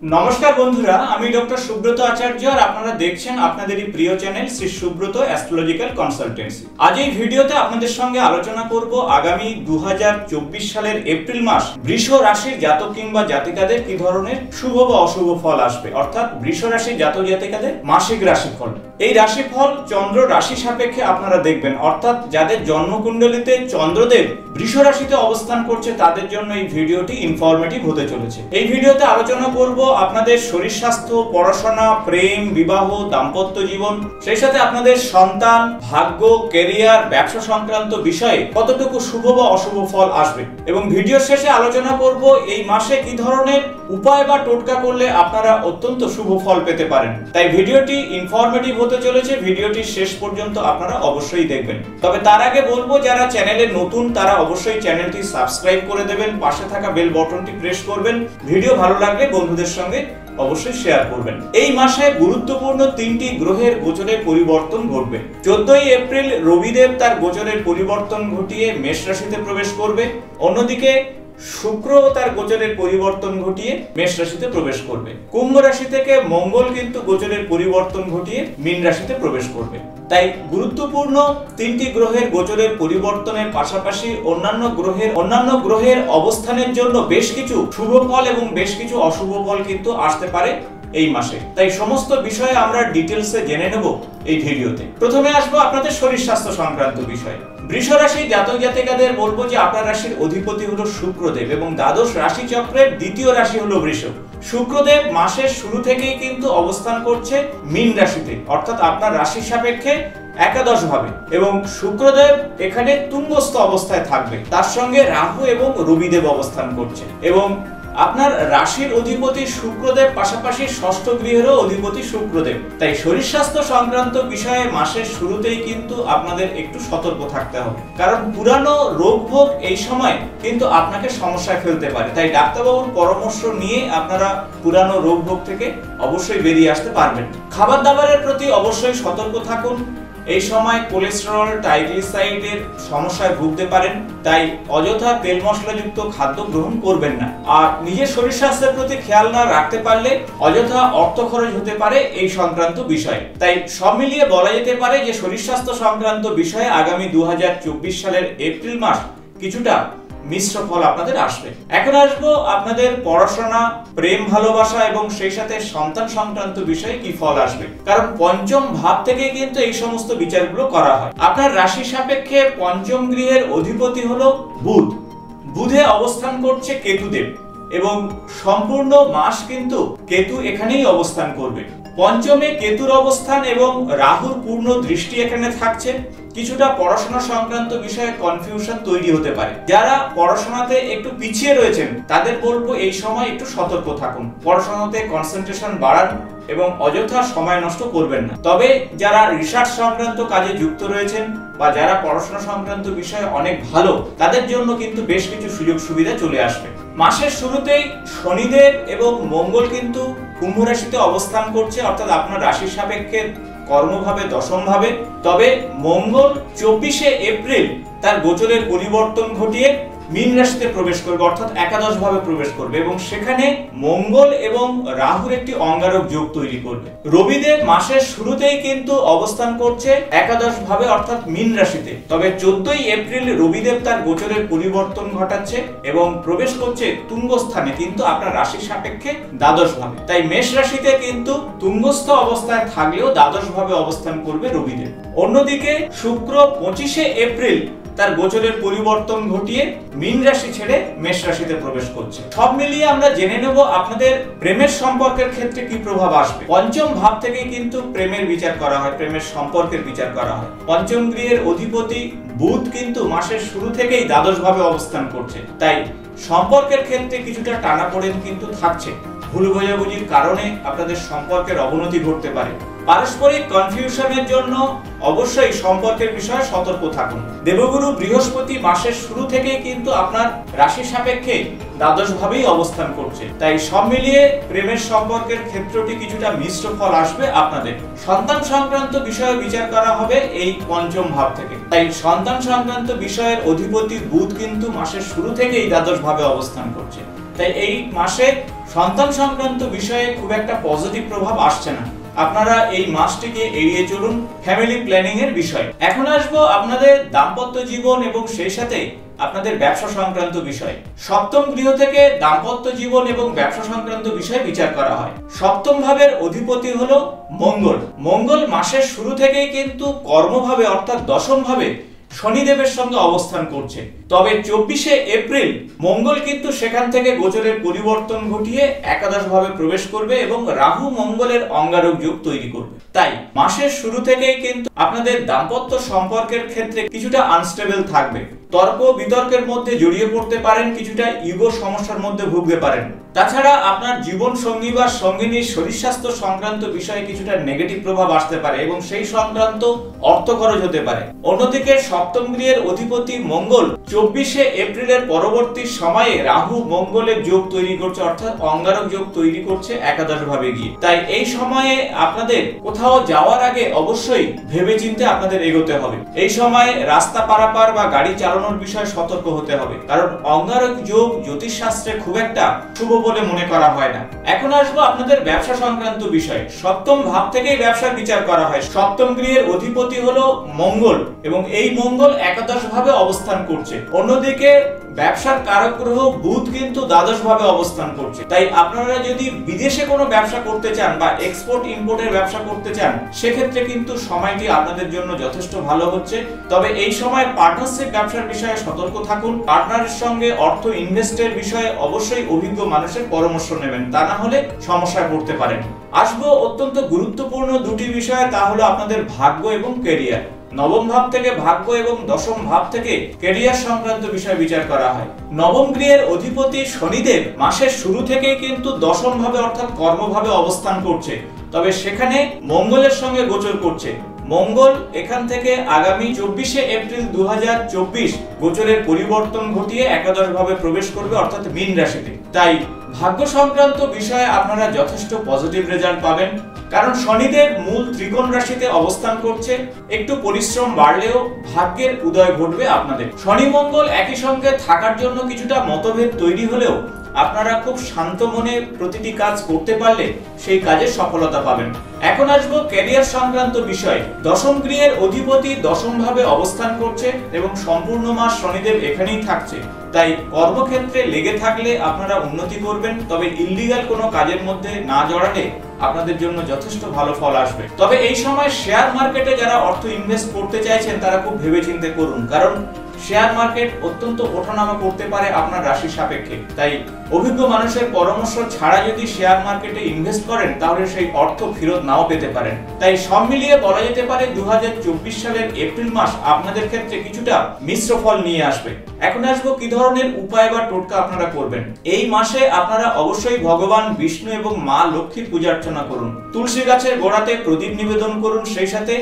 नमस्कार बंधुरा आमी डॉक्टर सुब्रत आचार्य और आपनारा देखছেন আপনাদেরই প্রিয় channel Shri Subrata astrological consultancy. আজ এই ভিডিওতে আপনাদের সঙ্গে আলোচনা করব আগামী 2024 সালের এপ্রিল মাস বৃষ রাশির জাতক কিংবা জাতিকাদের কি ধরনের শুভ বা অশুভ ফল আসবে, অর্থাৎ বৃষ রাশির জাতক জাতিকাদের মাসিক রাশিফল। এই রাশিফল চন্দ্র রাশি সাপেক্ষে আপনারা দেখবেন, অর্থাৎ যাদের জন্মকুণ্ডলিতে চন্দ্রদেব বৃষ রাশিতে অবস্থান করছে তাদের জন্য এই ভিডিওটি ইনফরমেটিভ হতে চলেছে। এই ভিডিওতে আলোচনা করব আপনাদের শরীর স্বাস্থ্য, পড়াশোনা, প্রেম, বিবাহ, দাম্পত্য জীবন, সেই সাথে আপনাদের সন্তান, ভাগ্য, ক্যারিয়ার, ব্যবসা সংক্রান্ত বিষয়ে কতটুকু শুভ বা অশুভ ফল আসবে এবং ভিডিওর শেষে আলোচনা করব এই মাসে কি ধরনের উপায় বা টোটকা করলে আপনারা অত্যন্ত শুভ ফল পেতে পারেন। তাই ভিডিওটি ইনফরমেটিভ হতে চলেছে, ভিডিওটি শেষ পর্যন্ত আপনারা অবশ্যই দেখবেন। তবে তার আগে বলবো যারা চ্যানেলে নতুন তারা অবশ্যই চ্যানেলটি সাবস্ক্রাইব করে দেবেন, পাশে থাকা বেল বাটনটি প্রেস করবেন, ভিডিও ভালো লাগলে বন্ধুদের সঙ্গে অবশ্যই শেয়ার করবেন। এই মাসে গুরুত্বপূর্ণ তিনটি গ্রহের গোচরের পরিবর্তন ঘটবে। 14 এপ্রিল রবিদেব তার গোচরের পরিবর্তন ঘটিয়ে মেষ রাশিতে প্রবেশ করবে, অন্যদিকে শুক্র তার গোচরের পরিবর্তন ঘটিয়ে মেষ রাশিতে প্রবেশ করবে। কুম্ভ রাশি থেকে মঙ্গল কিন্তু গোচরের পরিবর্তন ঘটিয়ে মীন রাশিতে প্রবেশ করবে। তাই গুরুত্বপূর্ণ তিনটি গ্রহের গোচরের পরিবর্তনের পাশাপাশি অন্যান্য গ্রহের অবস্থানের জন্য বেশ কিছু শুভ ফল এবং বেশ কিছু অশুভ ফল কিন্তু আসতে পারে এই মাসে। তাই সমস্ত বিষয়ে আমরা ডিটেইলসে জেনে নেব এই ভিডিওতে। প্রথমে আসবো আপনাদের শরীর স্বাস্থ্য সংক্রান্ত বিষয়ে। বৃষ রাশি জাতক জাতিকাদের বলবো যে আপনার রাশির অধিপতি হলো শুক্রদেব এবং দ্বাদশ রাশি চক্রের দ্বিতীয় রাশি হলো বৃষ। শুক্রদেব মাসের শুরু থেকেই কিন্তু অবস্থান করছে মীন রাশিতে, অর্থাৎ আপনার রাশির সাপেক্ষে একাদশ ভাবে, এবং শুক্রদেব এখানে তুঙ্গস্থ অবস্থায় থাকবে। তার সঙ্গে রাহু এবং রবিদেব অবস্থান করছে এবং আপনার রাশির অধিপতি শুক্রদেব পাশাপাশি ষষ্ঠ গৃহেরও অধিপতি শুক্রদেব। তাই শরীর স্বাস্থ্য সংক্রান্ত বিষয়ে মাসের শুরুতেই কিন্তু আপনাদের একটু সতর্ক থাকতে হবে, কারণ পুরানো রোগ ভোগ এই সময় কিন্তু আপনাকে সমস্যায় ফেলতে পারে। তাই ডাক্তারবাবুর পরামর্শ নিয়ে আপনারা পুরানো রোগ ভোগ থেকে অবশ্যই বেরিয়ে আসতে পারবেন। খাবার দাবারের প্রতি অবশ্যই সতর্ক থাকুন। এই সময় কোলেস্টেরল, ট্রাইগ্লিসারাইডের সমস্যায় ভুগতে পারেন, তাই অযথা তেল মশলাযুক্ত খাদ্য গ্রহণ করবেন না। আর নিজের শরীর স্বাস্থ্যের প্রতি খেয়াল না রাখতে পারলে অযথা অর্থ খরচ হতে পারে এই সংক্রান্ত বিষয়ে। তাই সব মিলিয়ে বলা যেতে পারে যে শরীর স্বাস্থ্য সংক্রান্ত বিষয়ে আগামী 2024 সালের এপ্রিল মাস কিছুটা মিশ্র ফল আপনাদের আসবে। এখন আসবো আপনাদের পড়াশোনা, প্রেম, ভালোবাসা এবং সেই সাথে সন্তান সংক্রান্ত বিষয়ে কি ফল আসবে, কারণ পঞ্চম ভাব থেকে কিন্তু এই সমস্ত বিচারগুলো করা হয়। আপনার রাশি সাপেক্ষে পঞ্চম গৃহের অধিপতি হলো বুধ। বুধে অবস্থান করছে কেতুদেব এবং সম্পূর্ণ মাস কিন্তু কেতু এখানেই অবস্থান করবে। পঞ্চমে কেতুর অবস্থান এবং রাহুর পূর্ণ দৃষ্টি এখানে থাকছে। কিছুটা পড়াশোনা সংক্রান্ত বিষয়ে কনফিউশন তৈরি হতে পারে। যারা পড়াশোনাতে একটু পিছিয়ে রয়েছেন তাদের বলবো এই সময় একটু সতর্ক থাকুন, পড়াশোনাতে কনসেন্ট্রেশন বাড়ান এবং অযথা সময় নষ্ট করবেন না। তবে যারা রিসার্চ সংক্রান্ত কাজে যুক্ত রয়েছেন বা যারা পড়াশোনা সংক্রান্ত বিষয়ে অনেক ভালো, তাদের জন্য কিন্তু বেশ কিছু সুযোগ সুবিধা চলে আসবে। মাসের শুরুতেই শনিদেব এবং মঙ্গল কিন্তু কুম্ভ রাশিতে অবস্থান করছে, অর্থাৎ আপনার রাশির সাপেক্ষে কর্মভাবে দশম ভাবে। তবে মঙ্গল 24 এপ্রিল তার গোচরের পরিবর্তন ঘটিয়ে মীন রাশিতে প্রবেশ করবে, অর্থাৎ একাদশ ভাবে প্রবেশ করবে এবং সেখানে মঙ্গল এবং রাহুর একটি অঙ্গারক যোগ তৈরি করবে। রবিদেব মাসের শুরুতেই কিন্তু অবস্থান করছে একাদশ ভাবে, অর্থাৎ মীন রাশিতে। তবে 14 এপ্রিল রবিদেব তার গোচরের পরিবর্তন ঘটাচ্ছে এবং প্রবেশ করছে তুঙ্গ স্থানে, কিন্তু আপনার রাশির সাপেক্ষে দ্বাদশ ভাবে। তাই মেষ রাশিতে কিন্তু তুঙ্গস্থ অবস্থায় থাকলেও দ্বাদশ ভাবে অবস্থান করবে রবিদেব। অন্যদিকে শুক্র 25 এপ্রিল তার গোচরের পরিবর্তন ঘটিয়ে মীন রাশি ছেড়ে মেষ রাশিতে প্রবেশ করছে। সব মিলিয়ে আমরা জেনে নেব আপনাদের প্রেমের সম্পর্কের ক্ষেত্রে কি প্রভাব আসবে। পঞ্চম ভাব থেকে কিন্তু প্রেমের বিচার করা হয়, প্রেমের সম্পর্কের বিচার করা হয়। পঞ্চম গৃহের অধিপতি বুধ কিন্তু মাসের শুরু থেকেই দ্বাদশ ভাবে অবস্থান করছে, তাই সম্পর্কের ক্ষেত্রে কিছুটা টানাপোড়েন কিন্তু থাকছে। ভুল বোঝাবুঝির কারণে আপনাদের সম্পর্কের অবনতি ঘটতে পারে। পারস্পরিক কনফিউশনের জন্য অবশ্যই সম্পর্কের বিষয়ে সতর্ক থাকুন। দেবগুরু বৃহস্পতি মাসের শুরু থেকেই কিন্তু আপনার রাশি সাপেক্ষে দ্বাদশ ভাবেই অবস্থান করছে, তাই সব মিলিয়ে প্রেমের সম্পর্কের ক্ষেত্রটি কিছুটা মিশ্র ফল আসবে আপনাদের। সন্তান সংক্রান্ত বিষয়ে বিচার করা হবে এই পঞ্চম ভাব থেকে, তাই সন্তান সংক্রান্ত বিষয়ের অধিপতি বুধ কিন্তু মাসের শুরু থেকেই দ্বাদশ ভাবে অবস্থান করছে। তাই এই মাসে সন্তান সংক্রান্ত বিষয়ে খুব একটা পজিটিভ প্রভাব আসছে না। আপনারা এই মাসটিকে এড়িয়ে চলুন ফ্যামিলি প্ল্যানিং এর বিষয়। এখন আসবো আপনাদের দাম্পত্য জীবন এবং সেই সাথে আপনাদের ব্যবসা সংক্রান্ত বিষয়। সপ্তম গৃহ থেকে দাম্পত্য জীবন এবং ব্যবসা সংক্রান্ত বিষয় বিচার করা হয়। সপ্তম ভাবের অধিপতি হলো মঙ্গল। মঙ্গল মাসের শুরু থেকেই কিন্তু কর্মভাবে অর্থাৎ দশম ভাবে শনিদেবের সঙ্গে অবস্থান করছে। তবে 24শে এপ্রিল মঙ্গল কিন্তু সেখান থেকে গোচরের পরিবর্তন ঘটিয়ে একাদশ ভাবে প্রবেশ করবে এবং রাহু মঙ্গলের অঙ্গারক যোগ তৈরি করবে। তাই মাসের শুরু থেকেই কিন্তু আপনাদের দাম্পত্য সম্পর্কের ক্ষেত্রে কিছুটা আনস্টেবল থাকবে। তর্ক বিতর্কের মধ্যে জড়িয়ে পড়তে পারেন, কিছুটা ইগো সমস্যার মধ্যে ভুগতে পারেন। তাছাড়া আপনার জীবন সঙ্গী বা সঙ্গিনীর শরীর স্বাস্থ্য সংক্রান্ত বিষয়ে কিছুটা নেগেটিভ প্রভাব আসতে পারে এবং সেই সংক্রান্ত অর্থ খরচ হতে পারে। অন্যদিকে সপ্তম গৃহের অধিপতি মঙ্গল 24শে এপ্রিলের পরবর্তী সময়ে রাহু মঙ্গলের যোগ তৈরি করছে, অর্থাৎ অঙ্গারক যোগ তৈরি করছে একাদশ ভাবে গিয়ে। তাই এই সময়ে আপনাদের কোথাও যাওয়ার আগে অবশ্যই ভেবেচিন্তে আপনাদের এগোতে হবে। এই সময়ে রাস্তা পারাপার বা গাড়ি চালানোর বিষয়ে সতর্ক হতে হবে, কারণ অঙ্গারক যোগ জ্যোতিষ শাস্ত্রে খুব একটা শুভ বলে মনে করা হয় না। এখন আসবো আপনাদের ব্যবসা সংক্রান্ত বিষয়। সপ্তম ভাব থেকেই ব্যবসার বিচার করা হয়। সপ্তম গৃহের অধিপতি হলো মঙ্গল এবং এই মঙ্গল একাদশ ভাবে অবস্থান করছে। অন্যদিকে ব্যবসার কারক গ্রহ বুধ কিন্তু দ্বাদশ ভাবে অবস্থান করছে। তাই আপনারা যদি বিদেশে কোনো ব্যবসা করতে চান বা এক্সপোর্ট ইম্পোর্টের ব্যবসা করতে চান, সেক্ষেত্রে কিন্তু সময়টি আপনাদের জন্য যথেষ্ট ভালো হচ্ছে। তবে এই সময় পার্টনারশিপ ব্যবসার বিষয়ে সতর্ক থাকুন। পার্টনারের সঙ্গে অর্থ ইনভেস্টের বিষয়ে অবশ্যই অভিজ্ঞ মানুষের পরামর্শ নেবেন, তা না হলে সমস্যায় পড়তে পারেন। আসবো অত্যন্ত গুরুত্বপূর্ণ দুটি বিষয়, তা হলো আপনাদের ভাগ্য এবং ক্যারিয়ার। নবম ভাব থেকে ভাগ্য এবং দশম ভাব থেকে ক্যারিয়ার সংক্রান্ত বিষয় বিচার করা হয়। নবম গৃহের অধিপতি শনিদেব মাসের শুরু থেকেই কিন্তু দশম ভাবে অর্থাৎ কর্মভাবে অবস্থান করছে। তবে সেখানে মঙ্গলের সঙ্গে গোচর করছে। মঙ্গল এখান থেকে আগামী 24শে এপ্রিল 2024 গোচরের পরিবর্তন ঘটিয়ে একাদশ ভাবে প্রবেশ করবে, অর্থাৎ মীন রাশিতে। তাই ভাগ্য সংক্রান্ত বিষয়ে আপনারা যথেষ্ট পজিটিভ রেজাল্ট পাবেন, কারণ শনিদেব মূল ত্রিকোণ রাশিতে অবস্থান করছে। একটু পরিশ্রম বাড়লেও ভাগ্যের উদয় ঘটবে আপনাদের। শনি মঙ্গল একই সঙ্গে থাকার জন্য কিছুটা মতভেদ তৈরি হলেও আপনারা খুব শান্ত মনে প্রতিটি কাজ করতে পারলে সেই কাজে সফলতা পাবেন। এখন আসবো ক্যারিয়ার সংক্রান্ত বিষয়। দশম গৃহের অধিপতি দশম ভাবে অবস্থান করছে এবং সম্পূর্ণ মাস শনিদেব এখানেই থাকছে। তাই কর্মক্ষেত্রে লেগে থাকলে আপনারা উন্নতি করবেন, তবে ইললিগাল কোনো কাজের মধ্যে না জড়ালে আপনাদের জন্য যথেষ্ট ভালো ফল আসবে। তবে এই সময় শেয়ার মার্কেটে যারা অর্থ ইনভেস্ট করতে চাইছেন তারা খুব ভেবেচিন্তে করুন, কারণ শেয়ার মার্কেট অত্যন্ত ওঠানামা করতে পারে আপনার রাশি সাপেক্ষে। তাই অভিজ্ঞ মানুষের পরামর্শ ছাড়া যদি শেয়ার মার্কেটে ইনভেস্ট করেন তাহলে সেই অর্থ ফেরত নাও পেতে পারেন। তাই সব মিলিয়ে বলা যেতে পারে 2024 সালের এপ্রিল মাস আপনাদের ক্ষেত্রে কিছুটা মিশ্র ফল নিয়ে আসবে। এখন আসবো কি ধরনের উপায় বা টোটকা আপনারা করবেন। এই মাসে আপনারা অবশ্যই ভগবান বিষ্ণু এবং মা লক্ষ্মীর পূজা অর্চনা করুন। তুলসী গাছের গোড়াতে প্রদীপ নিবেদন করুন, সেই সাথে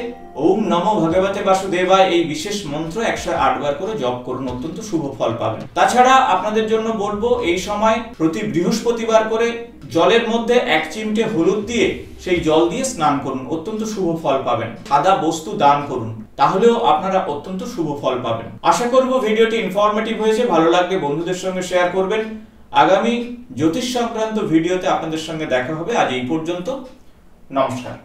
ওম নমো ভগবতে বাসুদেবায় এই বিশেষ মন্ত্র 108 বার করে জপ করুন, অত্যন্ত শুভ ফল পাবেন। তাছাড়া আপনাদের জন্য বলবো এই সময় প্রতি বৃহস্পতিবার করে জলের মধ্যে 1 চিমটে হলুদ দিয়ে সেই জল দিয়ে স্নান করুন, অত্যন্ত শুভ ফল পাবেন। সাদা বস্তু দান করুন, তাহলেও আপনারা অত্যন্ত শুভ ফল পাবেন। আশা করব ভিডিওটি ইনফরমেটিভ হয়েছে, ভালো লাগলে বন্ধুদের সঙ্গে শেয়ার করবেন। আগামী জ্যোতিষ সংক্রান্ত ভিডিওতে আপনাদের সঙ্গে দেখা হবে। আজ এই পর্যন্ত, নমস্কার।